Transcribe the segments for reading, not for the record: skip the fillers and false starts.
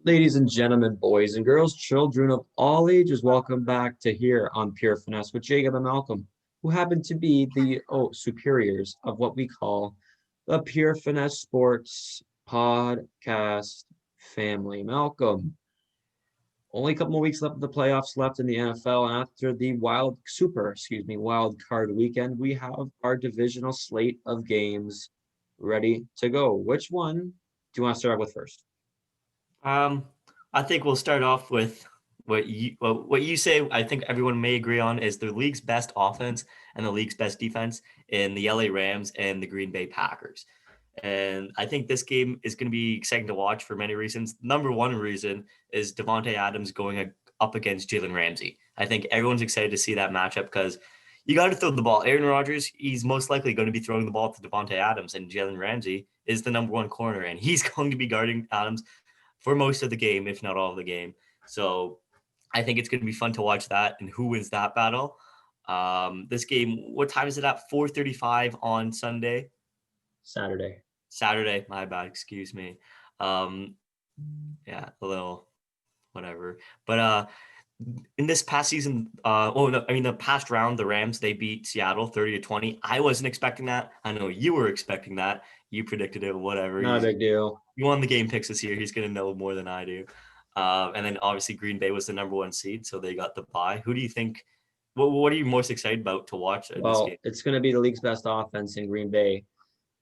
Ladies and gentlemen, boys and girls, children of all ages, welcome back to here on Pure Finesse with Jacob and Malcolm, who happen to be the superiors of what we call the Pure Finesse Sports podcast family. Malcolm, only a couple more weeks left of the playoffs left in the NFL, and after the wild card weekend, we have our divisional slate of games ready to go. Which one do you want to start with first? Um, I think we'll start off with what you say. I think everyone may agree on is the league's best offense and the league's best defense in the LA Rams and the Green Bay Packers. And I think this game is going to be exciting to watch for many reasons. Number one reason is Devontae Adams going up against Jalen Ramsey. I think everyone's excited to see that matchup because you got to throw the ball. Aaron Rodgers, he's most likely going to be throwing the ball to Devontae Adams, and Jalen Ramsey is the number one corner, and he's going to be guarding Adams for most of the game, if not all of the game. So I think it's going to be fun to watch that and who wins that battle. This game, what time is it at? 4:35 on Sunday? Saturday. Saturday, my bad, excuse me. Um, yeah, a little whatever. But in this past season, the past round, the Rams, they beat Seattle 30-20. I wasn't expecting that. I know you were expecting that. You predicted it, whatever. Not a big deal. You won the game picks this year. He's going to know more than I do. And then obviously Green Bay was the number one seed, so they got the bye. Who do you think? What are you most excited about to watch in this Well, game? it's going to be the league's best offense in Green Bay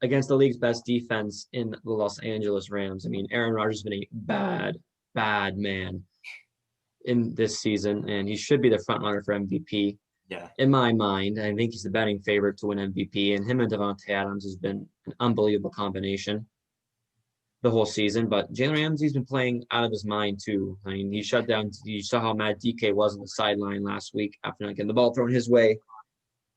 against the league's best defense in the Los Angeles Rams. I mean, Aaron Rodgers has been a bad man in this season, and he should be the front runner for MVP. Yeah, In my mind, I think he's the betting favorite to win MVP, and him and Devontae Adams has been an unbelievable combination the whole season. But Jalen Ramsey's been playing out of his mind too. I mean, he shut down. You saw how mad DK was on the sideline last week after not getting the ball thrown his way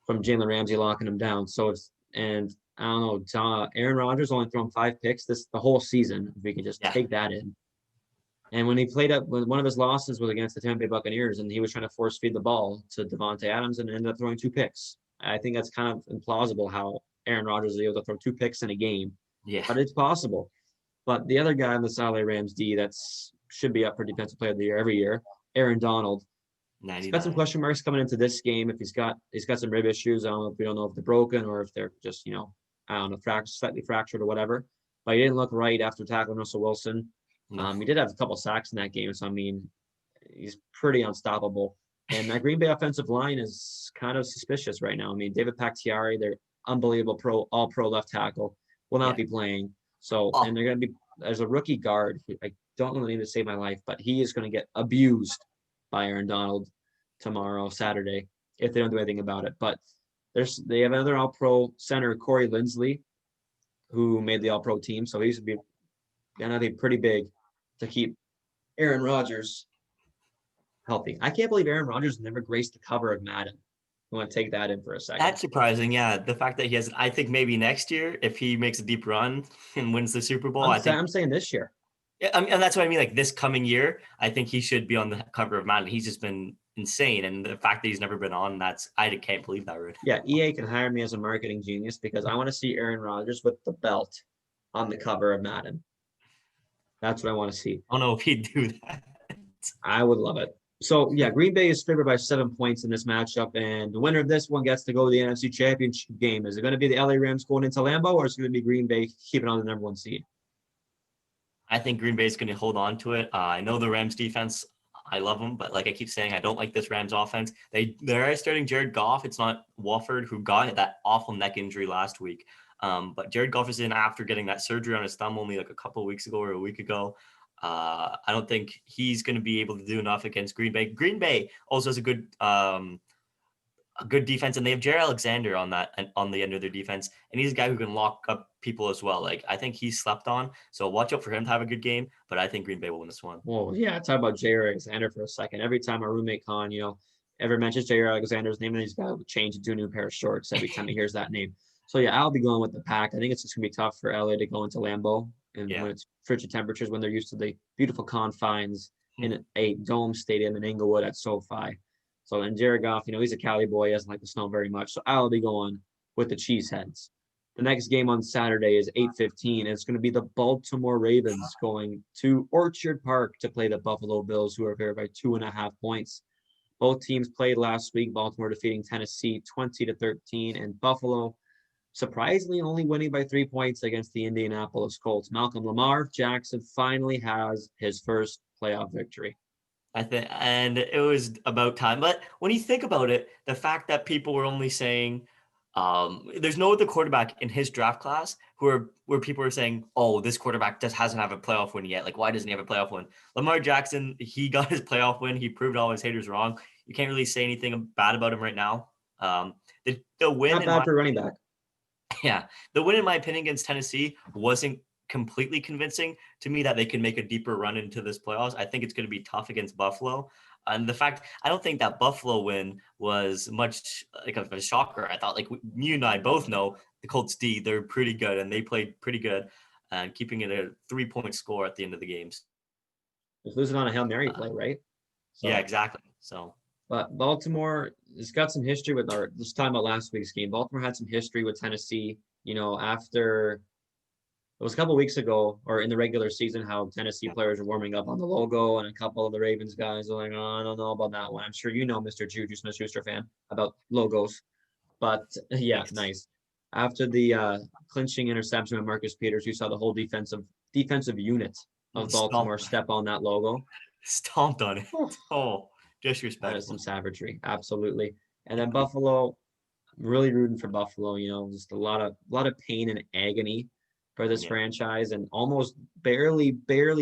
from Jalen Ramsey locking him down. So I don't know. Aaron Rodgers only thrown 5 picks the whole season. If we can just yeah. take that in. And when he played up, one of his losses was against the Tampa Bay Buccaneers, and he was trying to force feed the ball to Devontae Adams and ended up throwing 2 picks. I think that's kind of implausible how Aaron Rodgers is able to throw 2 picks in a game, Yeah, but it's possible. But the other guy on the LA Rams D that's should be up for Defensive Player of the Year every year, Aaron Donald. He's got some 99. question marks coming into this game. If he's got some rib issues. I don't know if we don't know if they're broken or if they're just I don't know slightly fractured or whatever. But he didn't look right after tackling Russell Wilson. No. He did have a couple sacks in that game, so I mean, he's pretty unstoppable. And that Green Bay offensive line is kind of suspicious right now. I mean, David Bakhtiari, their unbelievable all pro left tackle, will not Yeah. be playing. So, Oh, and they're going to be there's a rookie guard. I don't know the name to save my life, but he is going to get abused by Aaron Donald tomorrow, Saturday, if they don't do anything about it. But they have another all pro center, Corey Lindsley, who made the all pro team. So he's going to be pretty big to keep Aaron Rodgers healthy. I can't believe Aaron Rodgers never graced the cover of Madden. I want to take that in for a second. that's surprising. Yeah, the fact that he has. I think maybe next year, if he makes a deep run and wins the Super Bowl, I'm, I sa- think. I'm saying this year. Yeah, I mean, and that's what I mean. Like this coming year, I think he should be on the cover of Madden. He's just been insane, and the fact that he's never been on, I can't believe that. Rude. Yeah, EA can hire me as a marketing genius because I want to see Aaron Rodgers with the belt on the cover of Madden. That's what I want to see. I don't know if he'd do that. I would love it. So yeah, Green Bay is favored by 7 points in this matchup, and the winner of this one gets to go to the NFC Championship game. Is it going to be the LA Rams going into Lambeau, or is it going to be Green Bay keeping on the number one seed? I think Green Bay is going to hold on to it. I know the Rams defense. I love them, but like I keep saying, I don't like this Rams offense. They're starting Jared Goff. It's not Wolford who got that awful neck injury last week. But Jared Goff is in after getting that surgery on his thumb only like a couple of weeks ago or a week ago. I don't think he's going to be able to do enough against Green Bay. Green Bay also has a good defense, and they have Jared Alexander on the end of their defense, and he's a guy who can lock up people as well. Like I think he's slept on, so watch out for him to have a good game. But I think Green Bay will win this one. Well, yeah, talk about Jair Alexander for a second. Every time our roommate Con, ever mentions Jair Alexander's name, and he's got to change into a new pair of shorts every time he hears that name. So yeah, I'll be going with the Pack. I think it's just gonna be tough for LA to go into Lambeau and Yeah. when it's frigid temperatures, when they're used to the beautiful confines Hmm. in a dome stadium in Inglewood at SoFi. So and Jared Goff, he's a Cali boy. He doesn't like the snow very much. So I'll be going with the Cheeseheads. The next game on Saturday is 8:15. It's going to be the Baltimore Ravens going to Orchard Park to play the Buffalo Bills, who are favored by 2.5 points. Both teams played last week. Baltimore defeating Tennessee 20-13, and Buffalo surprisingly only winning by 3 points against the Indianapolis Colts. Malcolm, Lamar Jackson finally has his first playoff victory. I think, and it was about time. But when you think about it, the fact that people were only saying, there's no other quarterback in his draft class where people are saying, oh, this quarterback just hasn't have a playoff win yet. Like, why doesn't he have a playoff win? Lamar Jackson, he got his playoff win. He proved all his haters wrong. You can't really say anything bad about him right now. The win Not in bad my for running back. Yeah, the win in my opinion against Tennessee wasn't completely convincing to me that they can make a deeper run into this playoffs. I think it's going to be tough against Buffalo. And the fact, I don't think that Buffalo win was much like of a shocker. I thought, like, you and I both know the Colts D, they're pretty good and they played pretty good and keeping it a 3-point score at the end of the games. Just losing on a Hail Mary play, right? Yeah, exactly. So, but Baltimore has got some history with our, just talking about last week's game. Baltimore had some history with Tennessee, after it was a couple of weeks ago or in the regular season, how Tennessee players are warming up on the logo, and a couple of the Ravens guys are like, oh, I don't know about that one. I'm sure you know, Mr. Juju Smith-Schuster fan, about logos. But yeah, yes. nice. After the clinching interception with Marcus Peters, you saw the whole defensive unit of Baltimore step on that logo. Stomped on it. Oh, disrespectful. That is some savagery, absolutely. And then Buffalo, really rooting for Buffalo. Just a lot of pain and agony for this franchise, and almost barely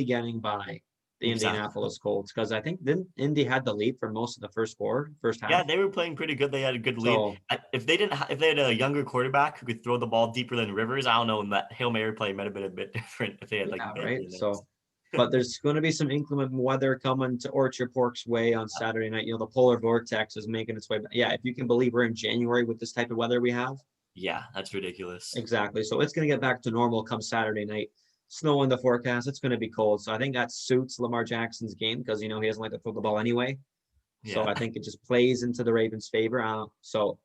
getting by the Indianapolis Colts, because I think then Indy had the lead for most of the first half. Yeah, they were playing pretty good. They had a good lead. So, if they had a younger quarterback who could throw the ball deeper than Rivers, I don't know. And that Hail Mary play might have been a bit different if they had right. So, but there's going to be some inclement weather coming to Orchard Park's way on Saturday night. The polar vortex is making its way back. Yeah, if you can believe we're in January with this type of weather we have. Yeah, that's ridiculous. Exactly. So it's going to get back to normal come Saturday night. Snow in the forecast. It's going to be cold. So I think that suits Lamar Jackson's game because, he doesn't like to throw the ball anyway. So I think it just plays into the Ravens' favor. So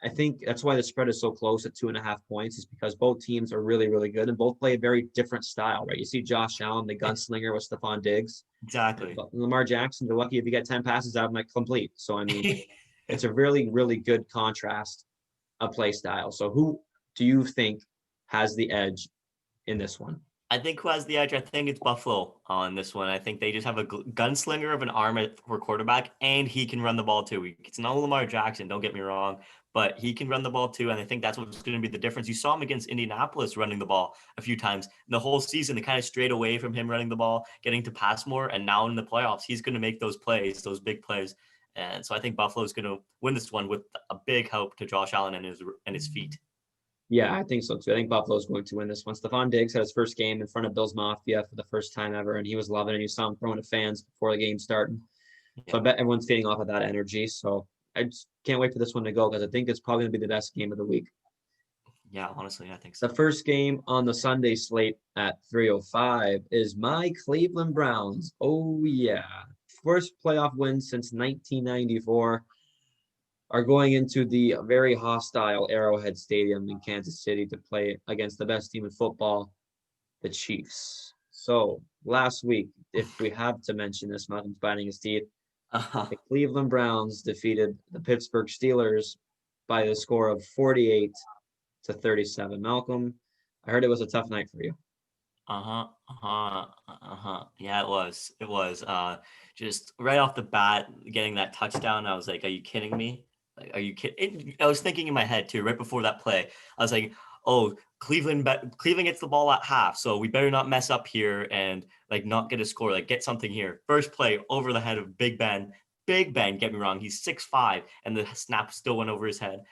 I think that's why the spread is so close at 2.5 points, is because both teams are really, really good and both play a very different style, right? You see Josh Allen, the gunslinger with Stephon Diggs. Exactly. But Lamar Jackson, you're lucky if you get 10 passes out of them complete. So, I mean, it's a really, really good contrast of play style. So who do you think has the edge in this one? I think who has the edge? I think it's Buffalo on this one. I think they just have a gunslinger of an arm for quarterback, and he can run the ball too. It's not Lamar Jackson, don't get me wrong, but he can run the ball too, and I think that's what's going to be the difference. You saw him against Indianapolis running the ball a few times. In the whole season, they kind of strayed away from him running the ball, getting to pass more, and now in the playoffs, he's going to make those plays, those big plays. And so I think Buffalo is going to win this one with a big help to Josh Allen and his feet. Yeah, I think so too. I think Buffalo's going to win this one. Stephon Diggs had his first game in front of Bills Mafia for the first time ever, and he was loving it. You saw him throwing to fans before the game started. So I bet everyone's feeding off of that energy. So I just can't wait for this one to go, because I think it's probably going to be the best game of the week. Yeah, honestly, I think so. The first game on the Sunday slate at 3:05 is my Cleveland Browns. Oh, yeah. First playoff win since 1994. Are going into the very hostile Arrowhead Stadium in Kansas City to play against the best team in football, the Chiefs. So last week, if we have to mention this, Malcolm's biting his teeth, the Cleveland Browns defeated the Pittsburgh Steelers by the score of 48-37. Malcolm, I heard it was a tough night for you. Yeah, it was. It was. Just right off the bat, getting that touchdown, I was like, "Are you kidding me? Like, are you kidding?" I was thinking in my head too, right before that play. I was like, "Oh, Cleveland gets the ball at half, so we better not mess up here and like not get a score. Like get something here." First play over the head of Big Ben. Big Ben, get me wrong, he's 6'5", and the snap still went over his head,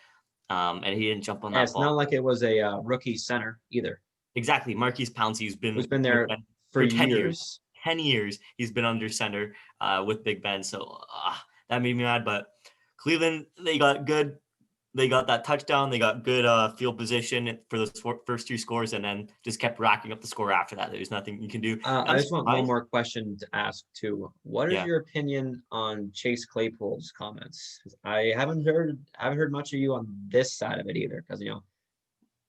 and he didn't jump on that It's ball. not like it was a rookie center either. Exactly, Marquise Pouncey's who's been there for 10 years. years. 10 years he's been under center with Big Ben. So that made me mad. But Cleveland, they got good. They got that touchdown. They got good field position for those first two scores, and then just kept racking up the score after that. There's nothing you can do. I just want one more question to ask too. What is your opinion on Chase Claypool's comments? I haven't heard much of you on this side of it either, because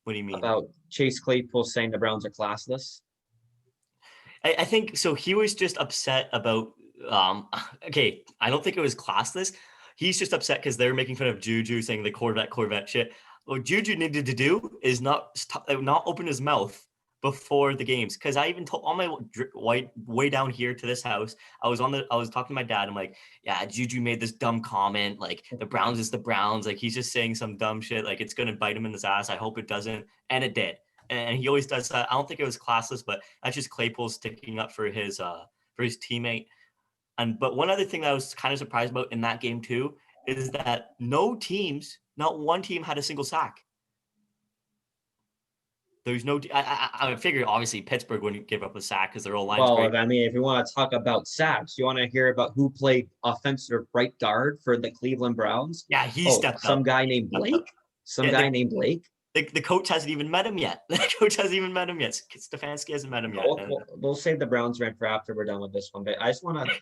What do you mean? about Chase Claypool saying the Browns are classless? I think so. He was just upset about. Okay, I don't think it was classless. He's just upset because they're making fun of Juju saying the Corvette shit. What Juju needed to do is not open his mouth before the games. Because I even told on my way down here to this house, I was talking to my dad. I'm like, yeah, Juju made this dumb comment. Like the Browns is the Browns. Like he's just saying some dumb shit. Like it's gonna bite him in his ass. I hope it doesn't, and it did. And he always does that. I don't think it was classless, but that's just Claypool sticking up for his teammate. But one other thing that I was kind of surprised about in that game too is that not one team had a single sack. There's no. I figured obviously Pittsburgh wouldn't give up a sack because their old line's Well, great. I mean, if you want to talk about sacks, you want to hear about who played offensive right guard for the Cleveland Browns? Yeah, he Oh, stepped some up. guy named Blake? Some Yeah, guy named Blake? the coach hasn't even met him yet. The coach hasn't even met him yet. Stefanski hasn't met him yet. We'll save the Browns rant for after we're done with this one. But I just want to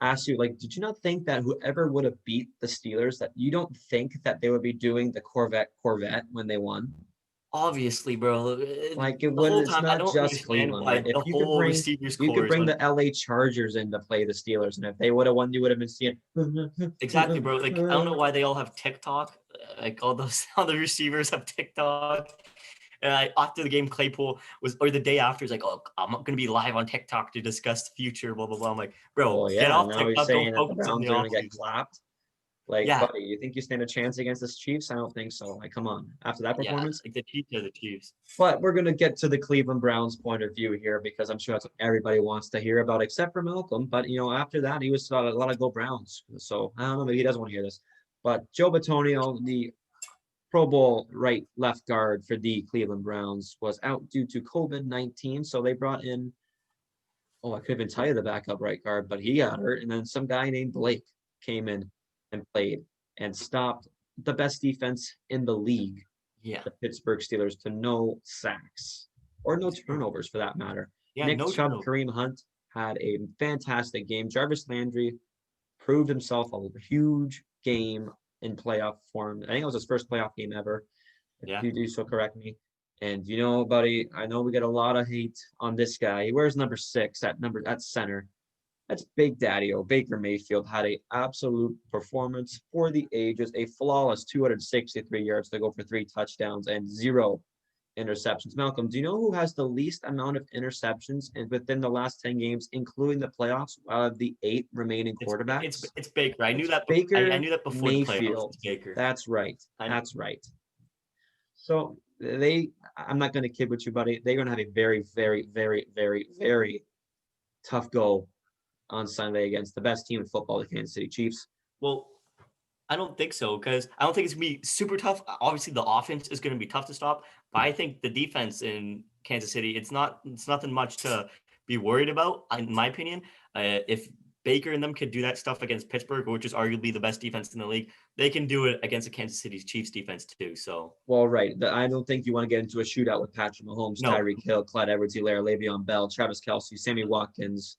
ask you, like, did you not think that whoever would have beat the Steelers, that you don't think that they would be doing the Corvette when they won? Obviously, bro. Like The whole it's time, I not don't just understand Cleveland, why right? If the whole receivers you could core is bring on. the LA Chargers in to play the Steelers, and if they would have won, you would have been seeing Exactly, bro. Like I don't know why they all have TikTok. Like all the receivers have TikTok. And after the game, Claypool or the day after, he's like, "Oh, I'm not gonna be live on TikTok to discuss the future." Blah blah blah. I'm like, bro, Well, get yeah, off now he's TikTok. Go saying that the focus on the Browns are going to get offseason. clapped. Like, Yeah, buddy, you think you stand a chance against the Chiefs? I don't think so. Like, come on. After that yeah. performance, Like the Chiefs are the Chiefs. but we're going to get to the Cleveland Browns point of view here because I'm sure that's what everybody wants to hear about, except for Malcolm. But, after that, he was a lot of go Browns. So I don't know. Maybe he doesn't want to hear this. But Joe Batonio, the Pro Bowl left guard for the Cleveland Browns, was out due to COVID-19. So they brought in, I could even tell you the backup right guard, but he got hurt. And then some guy named Blake came in and played and stopped the best defense in the league, Yeah, the Pittsburgh Steelers, to no sacks or no turnovers for that matter. yeah. Nick No Chubb, turnover. Kareem Hunt had a fantastic game. Jarvis Landry proved himself a huge game in playoff form. I think it was his first playoff game ever. If Yeah, you do so, correct me. And buddy, I know we get a lot of hate on this guy. He wears number 6 at center. That's Big Daddy-O. Baker Mayfield had a absolute performance for the ages, a flawless 263 yards to go for 3 touchdowns and 0 interceptions. Malcolm, do you know who has the least amount of interceptions within the last 10 games, including the playoffs, out of the 8 remaining quarterbacks? it's Baker. I knew It's that. I Baker knew that before the playoffs. Mayfield. It's Baker. That's right. I know. That's right. So I'm not going to kid with you, buddy. They're going to have a very, very, very, very, very tough go on Sunday against the best team in football, the Kansas City Chiefs. Well, I don't think so because I don't think it's gonna be super tough. Obviously, the offense is gonna be tough to stop, but I think the defense in Kansas City, it's nothing much to be worried about, in my opinion. If Baker and them could do that stuff against Pittsburgh, which is arguably the best defense in the league, they can do it against the Kansas City Chiefs defense too. So, well, right. I don't think you want to get into a shootout with Patrick Mahomes, no, Tyreek Hill, Clyde Edwards-Helaire, Le'Veon Bell, Travis Kelce, Sammy Watkins,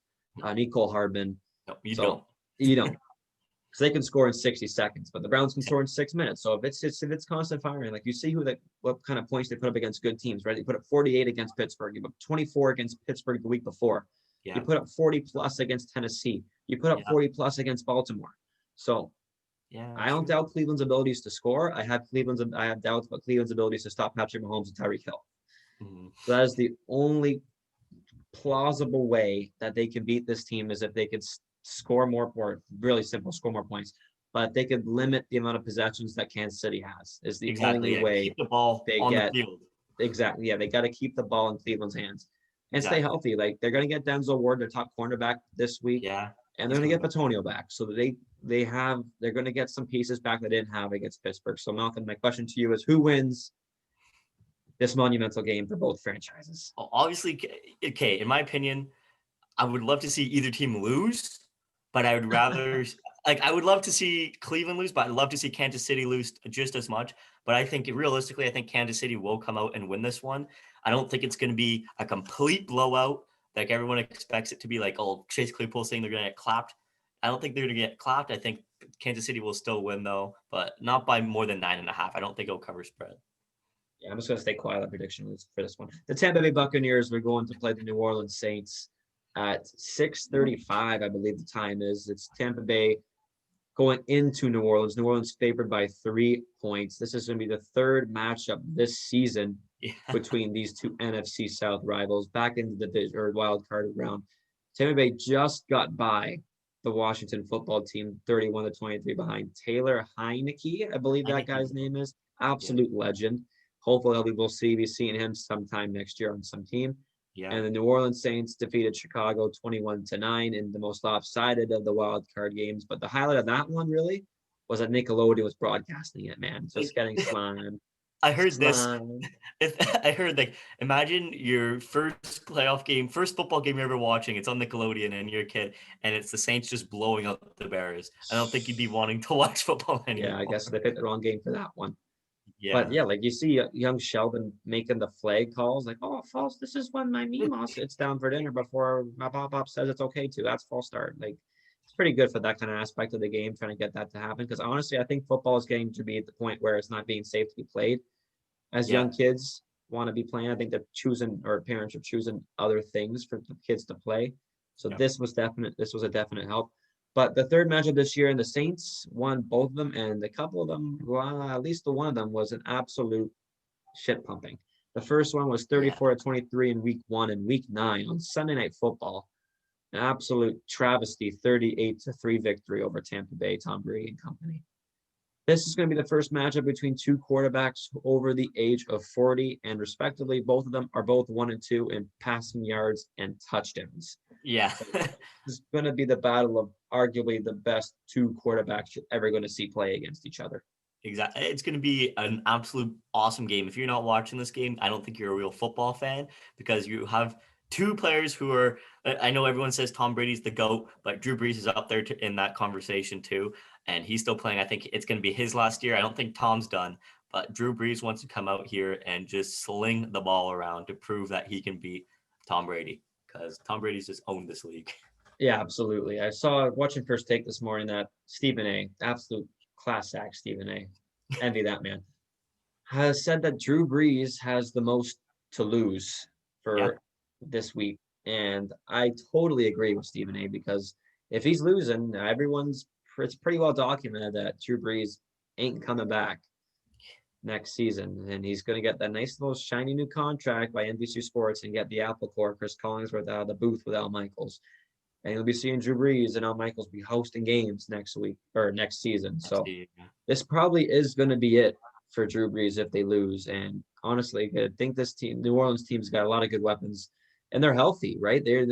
Nicole Hardman. no, you So don't. you don't. Because they can score in 60 seconds, but the Browns can score in 6 minutes. So if it's constant firing, like you see what kind of points they put up against good teams, right? They put up 48 against Pittsburgh. You put up 24 against Pittsburgh the week before. Yeah, You put up 40 plus against Tennessee. You put up yeah, 40 plus against Baltimore. So yeah. I don't doubt Cleveland's abilities to score. I have doubts about Cleveland's abilities to stop Patrick Mahomes and Tyreek Hill. Mhm. So that is the only plausible way that they can beat this team is if they could score more, or really simple, score more points. But they could limit the amount of possessions that Kansas City has. Is the Exactly. only Yeah, way keep the ball they on the get field. exactly. Yeah, they got to keep the ball in Cleveland's hands and stay Exactly. healthy. Like they're going to get Denzel Ward, their top cornerback, this week, Yeah, and he's they're going to coming get back. Batonio back. So that they're going to get some pieces back they didn't have against Pittsburgh. So Malcolm, my question to you is, who wins this monumental game for both franchises? Obviously, okay. In my opinion, I would love to see either team lose, but I would rather I would love to see Cleveland lose, but I'd love to see Kansas City lose just as much. But I think realistically, I think Kansas City will come out and win this one. I don't think it's going to be a complete blowout like everyone expects it to be. Like, oh, Chase Claypool saying they're going to get clapped. I don't think they're going to get clapped. I think Kansas City will still win though, but not by more than 9.5. I don't think it'll cover spread. Yeah, I'm just gonna stay quiet on prediction for this one. The Tampa Bay Buccaneers are going to play the New Orleans Saints at 6:35, I believe the time is. It's Tampa Bay going into New Orleans. New Orleans favored by 3 points. This is going to be the third matchup this season Yeah. between these two NFC South rivals back into the division or wild card round. Tampa Bay just got by the Washington football team 31-23 behind Taylor Heineke, I believe I that think he guy's will. name is. Yeah. Absolute legend. Hopefully we will be seeing him sometime next year on some team. Yeah. And the New Orleans Saints defeated Chicago 21-9 in the most lopsided of the wild card games. But the highlight of that one really was that Nickelodeon was broadcasting it, man. Just Like, getting slime. I heard this. Slime. If I heard, like, imagine your first playoff game, first football game you're ever watching. It's on Nickelodeon, and you're a kid, and it's the Saints just blowing up the Bears. I don't think you'd be wanting to watch football Yeah, I anymore. guess they picked the wrong game for that one. But Yeah. yeah, like you see young Sheldon making the flag calls, like, oh, false. This is when my Mima sits down for dinner before my pop says it's okay to. That's false start. Like, it's pretty good for that kind of aspect of the game, trying to get that to happen. Because honestly, I think football is getting to be at the point where it's not being safe to be played. As Yeah. young kids want to be playing, I think they're choosing, or parents are choosing other things for the kids to play. So Yeah. this was definite. This was a definite help. But the third matchup this year, and the Saints won both of them, and a couple of them, well, at least the one of them was an absolute shit pumping. The first one was Yeah. 34-23 in week 1 and week 9 on Sunday Night Football. An absolute travesty, 38-3 victory over Tampa Bay, Tom Brady and company. This is going to be the first matchup between two quarterbacks over the age of 40, and respectively, both of them are both 1 and 2 in passing yards and touchdowns. Yeah. So this is going to be the battle of arguably the best two quarterbacks you're ever going to see play against each other. Exactly. It's going to be an absolute awesome game. If you're not watching this game, I don't think you're a real football fan, because you have two players who are, I know everyone says Tom Brady's the GOAT, but Drew Brees is up there in that conversation too. And he's still playing. I think it's going to be his last year. I don't think Tom's done, but Drew Brees wants to come out here and just sling the ball around to prove that he can beat Tom Brady, because Tom Brady's just owned this league. Yeah, absolutely. I saw watching First Take this morning that Stephen A, absolute class act Stephen A, envy that man, has said that Drew Brees has the most to lose Yeah. for this week. And I totally agree with Stephen A because if he's losing, it's pretty well documented that Drew Brees ain't coming back next season. And he's going to get that nice little shiny new contract by NBC Sports and get the Apple Core, Chris Collinsworth out of the booth with Al Michaels. And you'll be seeing Drew Brees and Al Michaels be hosting games next week or next season. So this probably is going to be it for Drew Brees if they lose. And honestly, I think this team, New Orleans team's got a lot of good weapons, and they're healthy, right? They're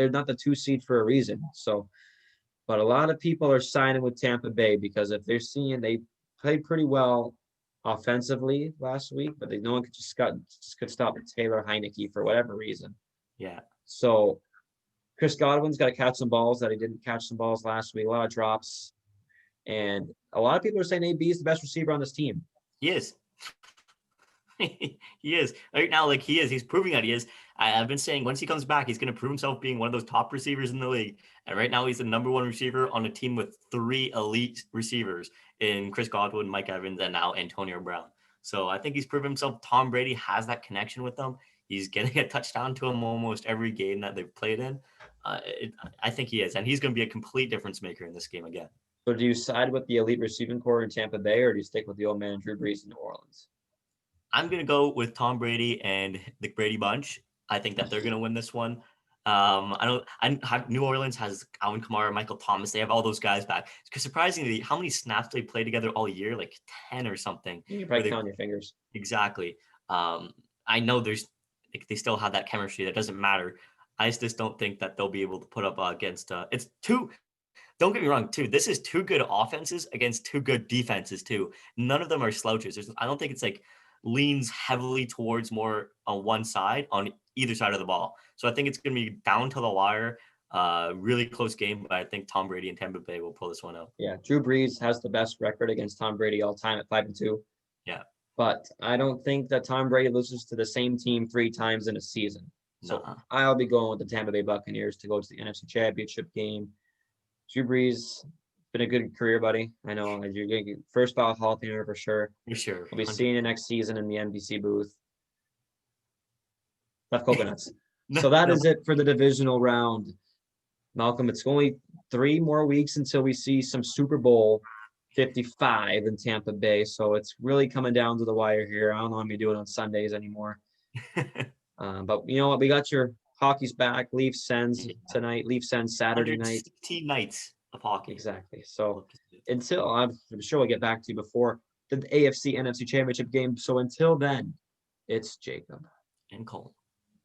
not the 2 seed for a reason. So, but a lot of people are signing with Tampa Bay because if they're seeing they played pretty well offensively last week, but no one could stop Taylor Heineke for whatever reason. Yeah. So Chris Godwin's got to catch some balls that he didn't catch some balls last week. A lot of drops. And a lot of people are saying AB is the best receiver on this team. He is. He is. Right now, like, he is. He's proving that he is. I've been saying once he comes back, he's going to prove himself being one of those top receivers in the league. And right now, he's the number one receiver on a team with 3 elite receivers in Chris Godwin, Mike Evans, and now Antonio Brown. So I think he's proven himself. Tom Brady has that connection with them. He's getting a touchdown to him almost every game that they've played in. I think he is. And he's going to be a complete difference maker in this game again. So do you side with the elite receiving core in Tampa Bay, or do you stick with the old man Drew Brees in New Orleans? I'm going to go with Tom Brady and the Brady Bunch. I think that they're going to win this one. New Orleans has Alvin Kamara, Michael Thomas. They have all those guys back. Because surprisingly, how many snaps they play together all year? Like 10 or something. You probably count on your fingers. Exactly. I know they still have that chemistry. That doesn't matter. I just don't think that they'll be able to put up against. It's two. Don't get me wrong, too. This is 2 good offenses against 2 good defenses, too. None of them are slouches. I don't think it's like leans heavily towards more on one side, on either side of the ball. So I think it's going to be down to the wire, really close game, but I think Tom Brady and Tampa Bay will pull this one out. Yeah, Drew Brees has the best record against Tom Brady all time at 5-2. Yeah. But I don't think that Tom Brady loses to the same team 3 times in a season. So I'll be going with the Tampa Bay Buccaneers to go to the NFC Championship game. Drew Brees been a good career, buddy. I know you're going to get first ballot Hall of Famer for sure. For sure. We'll be 100. seeing you next season in the NBC booth. Left coconuts. No, So that no. is it for the divisional round. Malcolm, it's only 3 more weeks until we see some Super Bowl 55 in Tampa Bay. So it's really coming down to the wire here. I don't know how we do it on Sundays anymore. But you know what? We got your hockey's back. Leafs Sens Yeah. tonight. Leafs Sens Saturday night. 116 nights of hockey. Exactly. So until I'm sure we'll get back to you before the AFC NFC Championship game. So until then, it's Jacob And Cole.